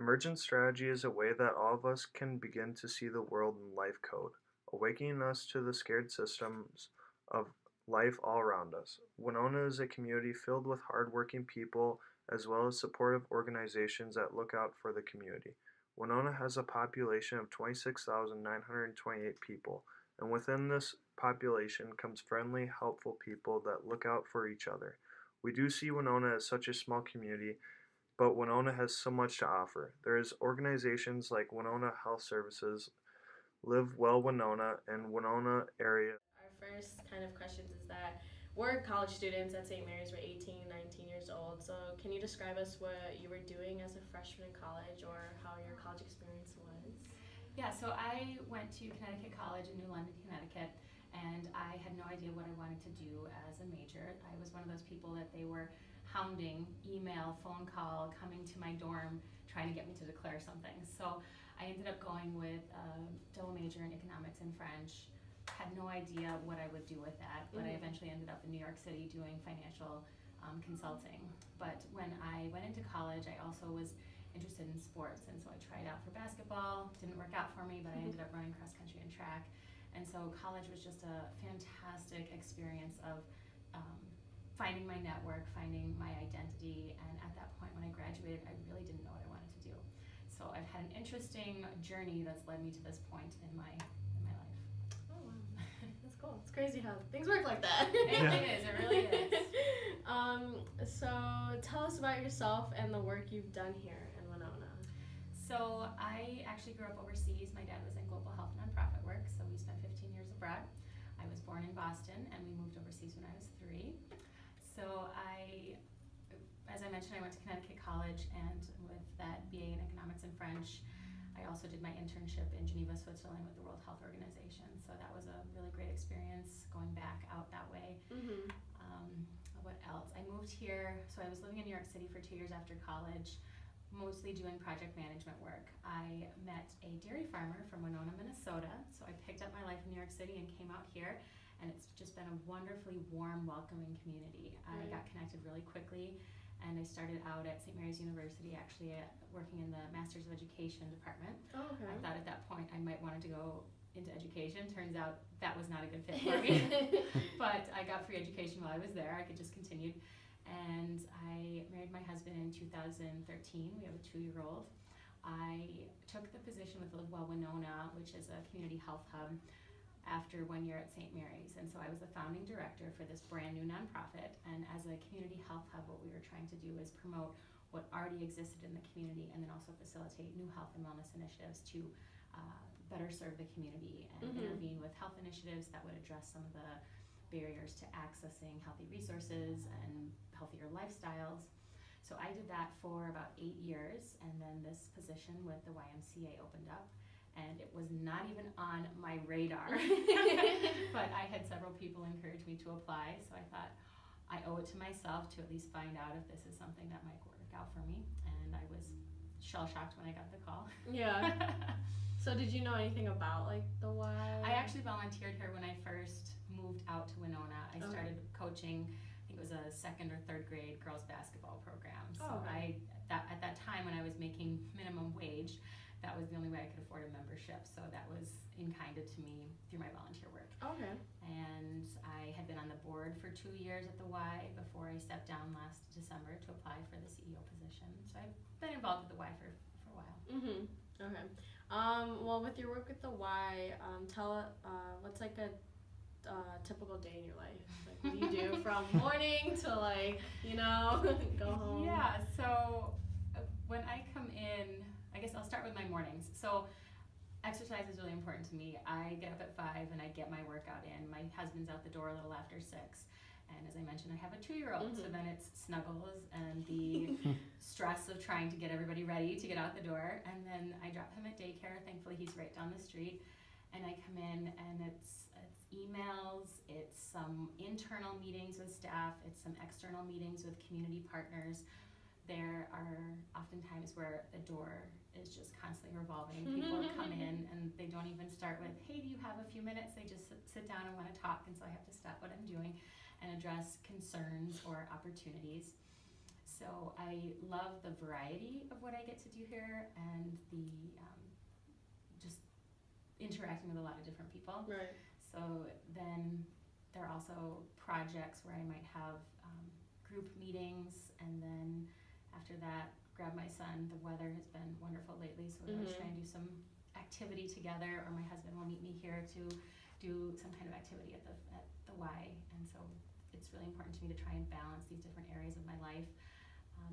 Emergent strategy is a way that all of us can begin to see the world in life code, awakening us to the scared systems of life all around us. Winona is a community filled with hardworking people as well as supportive organizations that look out for the community. Winona has a population of 26,928 people, and within this population comes friendly, helpful people that look out for each other. We do see Winona as such a small community, but Winona has so much to offer. There is organizations like Winona Health Services, Live Well Winona, and Winona Area. Our first kind of questions is that we're college students at St. Mary's. We're 18, 19 years old. So can you describe us what you were doing as a freshman in college or how your college experience was? Yeah, so I went to Connecticut College in New London, Connecticut, and I had no idea what I wanted to do as a major. I was one of those people that they were hounding, email, phone call, coming to my dorm, trying to get me to declare something. So I ended up going with a double major in economics and French. Had no idea what I would do with that, but I eventually ended up in New York City doing financial consulting. But when I went into college, I also was interested in sports, and so I tried out for basketball. Didn't work out for me, but I ended up running cross country and track. And so college was just a fantastic experience of finding my network, finding my identity, and at that point when I graduated, I really didn't know what I wanted to do. So I've had an interesting journey that's led me to this point in my life. Oh wow, that's cool. It's crazy how things work like that. It really is. So tell us about yourself and the work you've done here in Winona. So I actually grew up overseas. My dad was in global health nonprofit work, so we spent 15 years abroad. I was born in Boston, and we moved overseas when I was 3. So as I mentioned, I went to Connecticut College, and with that BA in economics and French, I also did my internship in Geneva, Switzerland with the World Health Organization. So that was a really great experience going back out that way. What else? I moved here, so I was living in New York City for 2 years after college, mostly doing project management work. I met a dairy farmer from Winona, Minnesota, so I picked up my life in New York City and came out here, and it's just been a wonderfully warm, welcoming community. I got connected really quickly, and I started out at St. Mary's University, actually working in the Master's of Education department. Oh, okay. I thought at that point I might want to go into education. Turns out that was not a good fit for me. But I got free education while I was there. I could just continue. And I married my husband in 2013. We have a 2-year-old. I took the position with Live Well Winona, which is a community health hub, after 1 year at St. Mary's. And so I was the founding director for this brand new nonprofit. And as a community health hub, what we were trying to do is promote what already existed in the community and then also facilitate new health and wellness initiatives to better serve the community and intervene with health initiatives that would address some of the barriers to accessing healthy resources and healthier lifestyles. So I did that for about 8 years, and then this position with the YMCA opened up, and it was not even on my radar. But I had several people encourage me to apply, so I thought I owe it to myself to at least find out if this is something that might work out for me, and I was shell-shocked when I got the call. Yeah. So did you know anything about like the Y? I actually volunteered here when I first moved out to Winona. I started coaching, I think it was a 2nd or 3rd grade girls basketball program. So at that time when I was making minimum wage, that was the only way I could afford a membership. So that was in-kinded to me through my volunteer work. Okay. And I had been on the board for 2 years at the Y before I stepped down last December to apply for the CEO position. So I've been involved with the Y for a while. Okay. Well, with your work with the Y, tell what's like a typical day in your life? Like, what do you do from morning to go home? Yeah. So when I come in, I guess I'll start with my mornings. So exercise is really important to me. I get up at 5 and I get my workout in. My husband's out the door a little after 6. And as I mentioned, I have a 2-year-old, so then it's snuggles and the stress of trying to get everybody ready to get out the door. And then I drop him at daycare. Thankfully, he's right down the street. And I come in, and it's emails, it's some internal meetings with staff, it's some external meetings with community partners. There are often times where the door is just constantly revolving. People come in and they don't even start with, hey, do you have a few minutes? They just sit down and want to talk, and so I have to stop what I'm doing and address concerns or opportunities. So I love the variety of what I get to do here and the just interacting with a lot of different people. Right. So then there are also projects where I might have group meetings, and then after that, grab my son. The weather has been wonderful lately, so we always try and do some activity together, or my husband will meet me here to do some kind of activity at the Y. And so it's really important to me to try and balance these different areas of my life.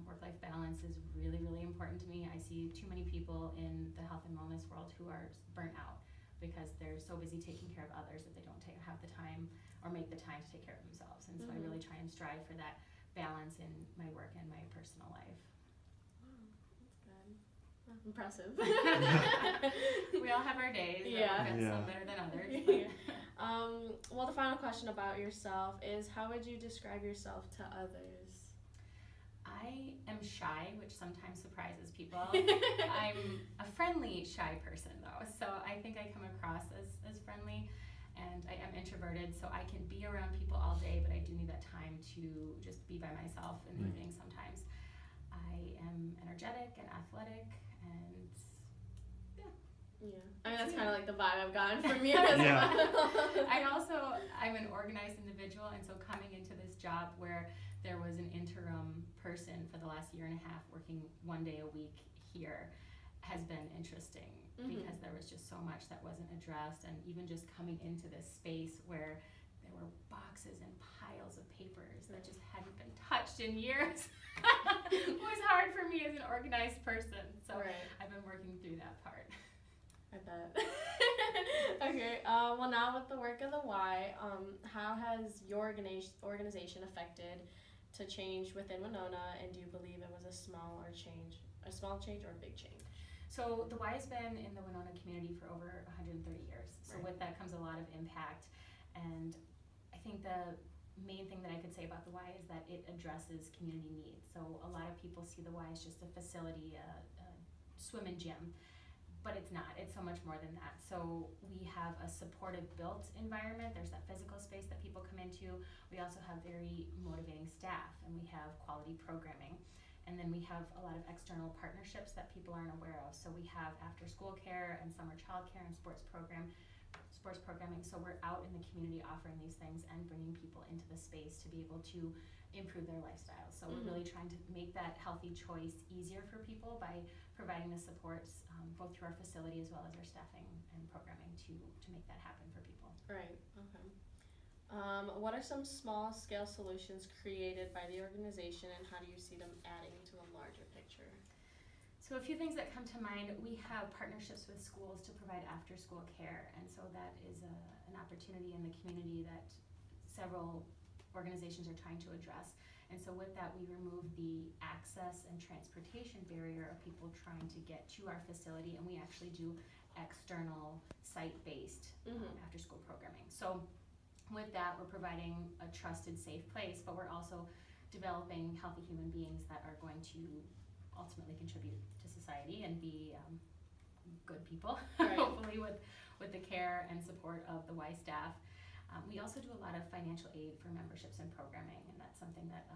Work-life balance is really, really important to me. I see too many people in the health and wellness world who are burnt out because they're so busy taking care of others that they don't have the time or make the time to take care of themselves. And so I really try and strive for that balance in my work and my personal life. Wow, that's good. Impressive. We all have our days. Yeah. Some better than others. Well, the final question about yourself is, how would you describe yourself to others? I am shy, which sometimes surprises people. I'm a friendly, shy person, though, so I think I come across as friendly, and I am introverted, so I can be around people all day, but I do need that time to just be by myself in the evening sometimes. I am energetic and athletic, and yeah. I mean, that's kind of like the vibe I've gotten from you as well. I'm an organized individual, and so coming into this job where there was an interim person for the last year and a half working 1 day a week here has been interesting because there was just so much that wasn't addressed, and even just coming into this space where there were boxes and piles of papers that just hadn't been touched in years was hard for me as an organized person. So I've been working through that part. I bet. Okay. Well, now with the work of the Y, how has your organization affected to change within Winona, and do you believe it was a small change or a big change? So the Y has been in the Winona community for over 130 years. So with that comes a lot of impact, and I think the main thing that I could say about the Y is that it addresses community needs. So a lot of people see the Y as just a facility, a swim and gym, but it's not. It's so much more than that. So we have a supportive built environment. There's that physical space that people come into. We also have very motivating staff, and we have quality programming. And then we have a lot of external partnerships that people aren't aware of. So we have after school care and summer childcare and sports programming. So we're out in the community offering these things and bringing people into the space to be able to improve their lifestyles. So we're really trying to make that healthy choice easier for people by providing the supports both through our facility as well as our staffing and programming to make that happen for people. Right. Okay. What are some small scale solutions created by the organization, and how do you see them adding to the larger picture? So a few things that come to mind: we have partnerships with schools to provide after school care, and so that is an opportunity in the community that several organizations are trying to address. And so with that, we remove the access and transportation barrier of people trying to get to our facility, and we actually do external site-based after school programming. So with that, we're providing a trusted, safe place, but we're also developing healthy human beings that are going to ultimately contribute to society and be good people, hopefully with the care and support of the Y staff. We also do a lot of financial aid for memberships and programming, and that's something that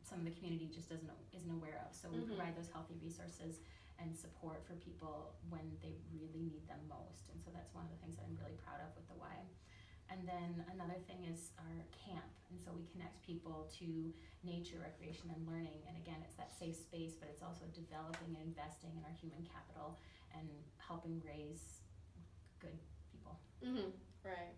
some of the community just isn't aware of. So we provide those healthy resources and support for people when they really need them most. And so that's one of the things that I'm really proud of with the Y. And then another thing is our camp. And so we connect people to nature, recreation, and learning. And again, it's that safe space, but it's also developing and investing in our human capital and helping raise good people. Right.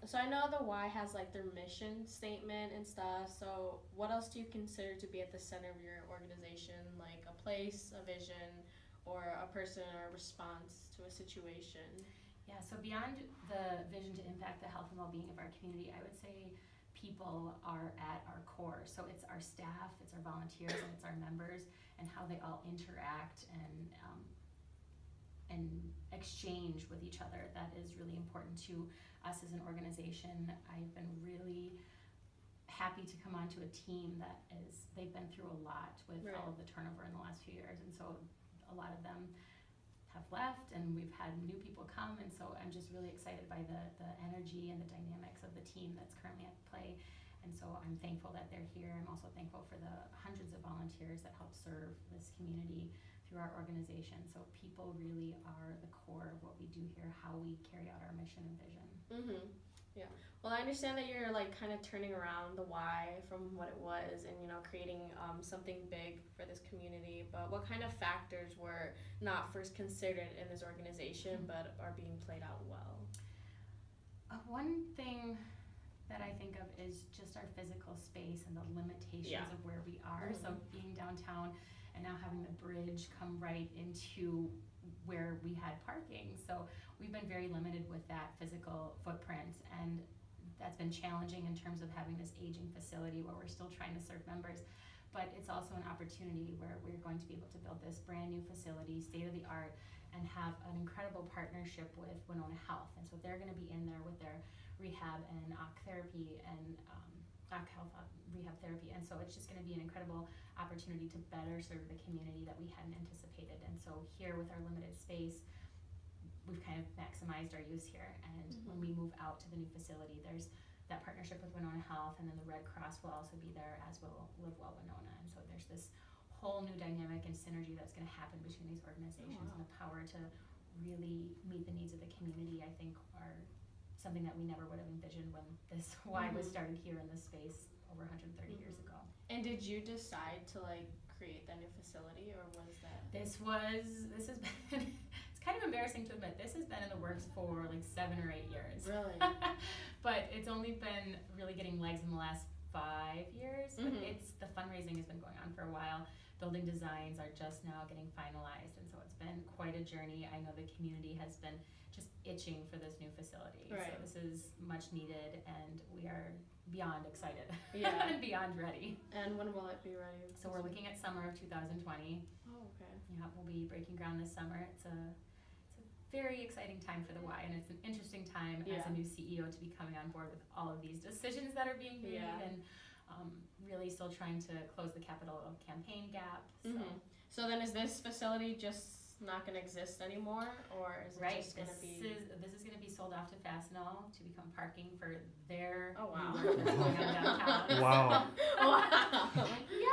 So I know the Y has like their mission statement and stuff. So what else do you consider to be at the center of your organization, like a place, a vision, or a person or a response to a situation? Yeah, so beyond the vision to impact the health and well-being of our community, I would say people are at our core. So it's our staff, it's our volunteers, and it's our members, and how they all interact and exchange with each other. That is really important to us as an organization. I've been really happy to come onto a team that they've been through a lot with all of the turnover in the last few years, and so a lot of them have left, and we've had new people come, and so I'm just really excited by the energy and the dynamics of the team that's currently at play. And so I'm thankful that they're here. I'm also thankful for the hundreds of volunteers that help serve this community through our organization. So people really are the core of what we do here, how we carry out our mission and vision. Mm-hmm. Yeah. Well, I understand that you're like kind of turning around the why from what it was and, you know, creating something big for this community. But what kind of factors were not first considered in this organization but are being played out well? One thing that I think of is just our physical space and the limitations of where we are. Mm-hmm. So being downtown and now having the bridge come right into where we had parking. So we've been very limited with that physical footprint, and that's been challenging in terms of having this aging facility where we're still trying to serve members. But it's also an opportunity where we're going to be able to build this brand new facility, state of the art, and have an incredible partnership with Winona Health. And so they're going to be in there with their rehab and OC therapy and OC health rehab therapy. And so it's just going to be an incredible opportunity to better serve the community that we hadn't anticipated. And so here with our limited space, we've kind of maximized our use here. And when we move out to the new facility, there's that partnership with Winona Health, and then the Red Cross will also be there, as will Live Well Winona. And so there's this whole new dynamic and synergy that's going to happen between these organizations. And the power to really meet the needs of the community, I think, are something that we never would have envisioned when this Y was started here in this space over 130 years ago. And did you decide to like create that new facility, or was that? This has been, it's kind of embarrassing to admit, this has been in the works for like 7 or 8 years. Really? But it's only been really getting legs in the last 5 years. But the fundraising has been going on for a while. Building designs are just now getting finalized, and so it's been quite a journey. I know the community has been just itching for this new facility. Right. So this is much needed, and we are beyond excited. Yeah. And beyond ready. And when will it be ready? So we're looking at summer of 2020. Oh, okay. Yeah, we'll be breaking ground this summer. It's a very exciting time for the Y, and it's an interesting time as a new CEO to be coming on board with all of these decisions that are being made, and really still trying to close the capital campaign gap. So then is this facility just not going to exist anymore, or is it just going to be? This is going to be sold off to Fastenal to become parking for their new work that's going on downtown. Wow. Yeah,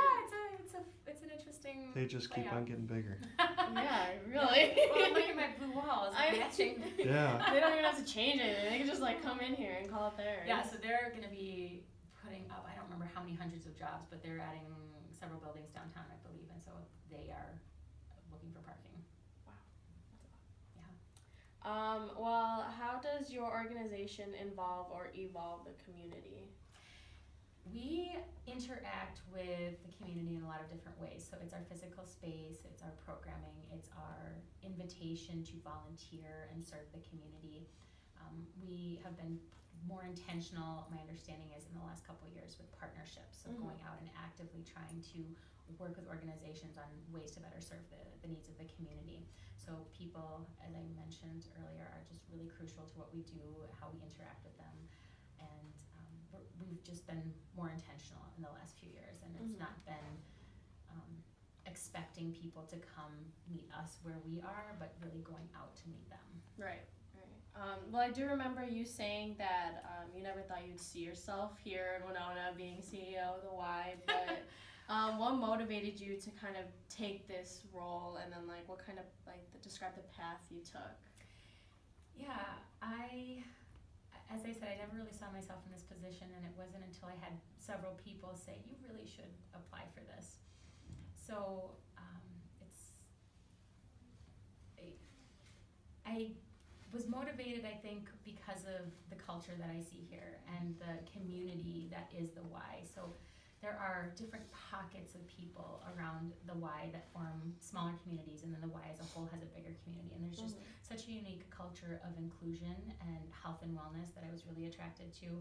it's an interesting. They just keep on getting bigger. Yeah, really. Well, look at my blue walls. Matching. Yeah. They don't even have to change it. They can just like come in here and call it theirs. Yeah, so they're going to be putting up, I don't remember how many hundreds of jobs, but they're adding several buildings downtown, I believe, and so they are looking for parking. Wow, that's a lot. Yeah. Well, how does your organization involve or evolve the community? We interact with the community in a lot of different ways. So it's our physical space, it's our programming, it's our invitation to volunteer and serve the community. We have been more intentional, my understanding is, in the last couple of years with partnerships. So going out and actively trying to work with organizations on ways to better serve the needs of the community. So people, as I mentioned earlier, are just really crucial to what we do, how we interact with them. And we've just been more intentional in the last few years, and it's not been expecting people to come meet us where we are, but really going out to meet them. Right. Well, I do remember you saying that you never thought you'd see yourself here in Winona being CEO of the Y, but what motivated you to kind of take this role, and then like what kind of describe the path you took? Yeah, as I said, I never really saw myself in this position, and it wasn't until I had several people say, you really should apply for this. So I was motivated, I think, because of the culture that I see here and the community that is the Y. So there are different pockets of people around the Y that form smaller communities, and then the Y as a whole has a bigger community. And there's just such a unique culture of inclusion and health and wellness that I was really attracted to.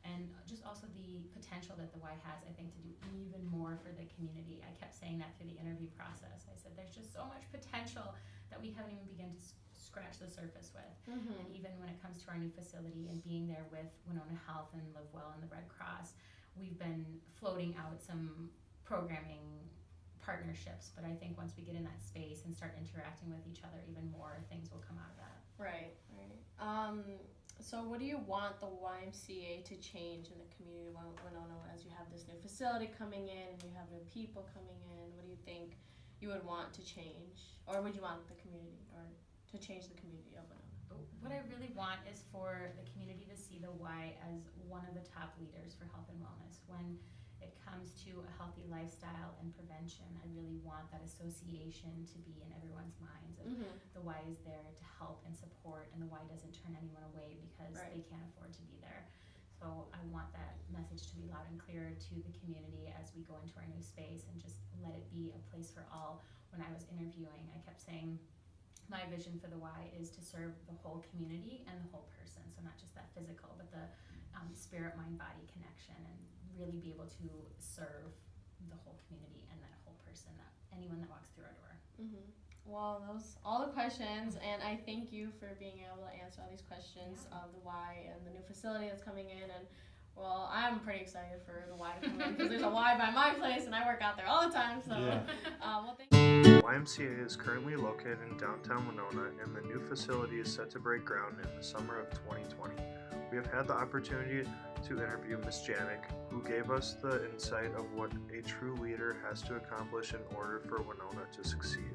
And just also the potential that the Y has, I think, to do even more for the community. I kept saying that through the interview process. I said, there's just so much potential that we haven't even begun to scratch the surface with. And even when it comes to our new facility and being there with Winona Health and Live Well and the Red Cross, we've been floating out some programming partnerships, but I think once we get in that space and start interacting with each other even more, things will come out of that. Right. So what do you want the YMCA to change in the community of Winona as you have this new facility coming in and you have new people coming in? What do you think you would want to change? Or would you want the community or to change the community of Winona? What I really want is for the community to see the Y as one of the top leaders for health and wellness. When it comes to a healthy lifestyle and prevention, I really want that association to be in everyone's minds. Of the Y is there to help and support, and the Y doesn't turn anyone away because Right. they can't afford to be there. So I want that message to be loud and clear to the community as we go into our new space, and just let it be a place for all. When I was interviewing, I kept saying my vision for the Y is to serve the whole community and the whole person. So not just that physical, but the spirit, mind, body connection, and really be able to serve the whole community and that whole person, that anyone that walks through our door. Well, those all the questions, and I thank you for being able to answer all these questions of the Y and the new facility that's coming in. And well, I'm pretty excited for the Y to come in because there's a Y by my place, and I work out there all the time. So, well, thank you. The YMCA is currently located in downtown Winona, and the new facility is set to break ground in the summer of 2020. We have had the opportunity to interview Ms. Janik, who gave us the insight of what a true leader has to accomplish in order for Winona to succeed.